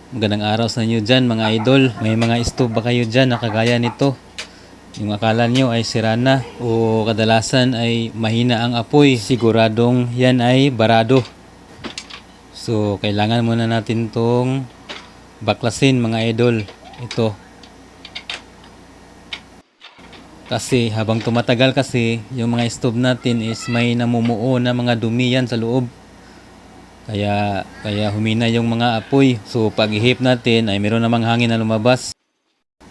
Magandang araw sa inyo dyan mga idol. May mga stove ba kayo dyan na kagaya nito? Yung akala nyo ay sira na o kadalasan ay mahina ang apoy. Siguradong yan ay barado. So kailangan muna natin tong baklasin mga idol. Ito. Kasi habang tumatagal kasi yung mga stove natin is may namumuo na mga dumi yan sa loob. Kaya humina yung mga apoy. So pag-ihip natin ay meron namang hangin na lumabas.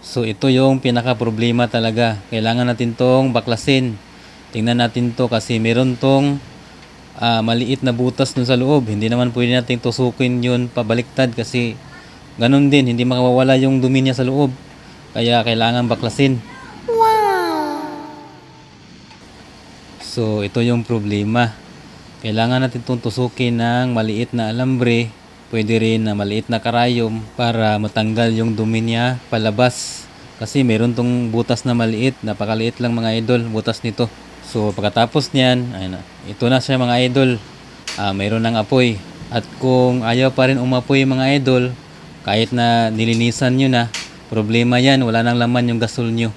So ito yung pinaka problema talaga. Kailangan natin tong baklasin. Tingnan natin to kasi meron tong maliit na butas dun sa loob. Hindi naman pwede natin tusukin yun pabaliktad kasi ganun din. Hindi makawawala yung dumi niya sa loob. Kaya kailangan baklasin. So ito yung problema. Kailangan natin itong tusukin ng maliit na alambre, pwede rin na maliit na karayom para matanggal yung dumi niya palabas. Kasi meron tong butas na maliit, napakaliit lang mga idol, butas nito. So pagkatapos niyan, ayun na, ito na siya mga idol, mayroon ng apoy. At kung ayaw pa rin umapoy mga idol, kahit na nilinisan nyo na, problema yan, wala nang laman yung gasol nyo.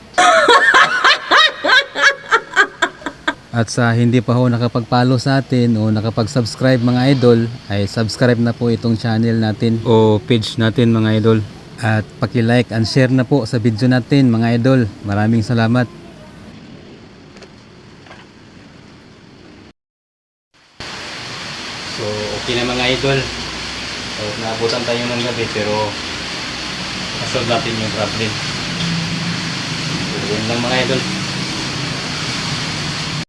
At sa hindi pa ho nakapag-follow sa atin o nakapag-subscribe mga idol, ay subscribe na po itong channel natin o page natin mga idol. At paki-like and share na po sa video natin mga idol. Maraming salamat. So okay na mga idol. So naabutan tayo ng gabi pero nasolve natin yung problem. So yun lang mga idol.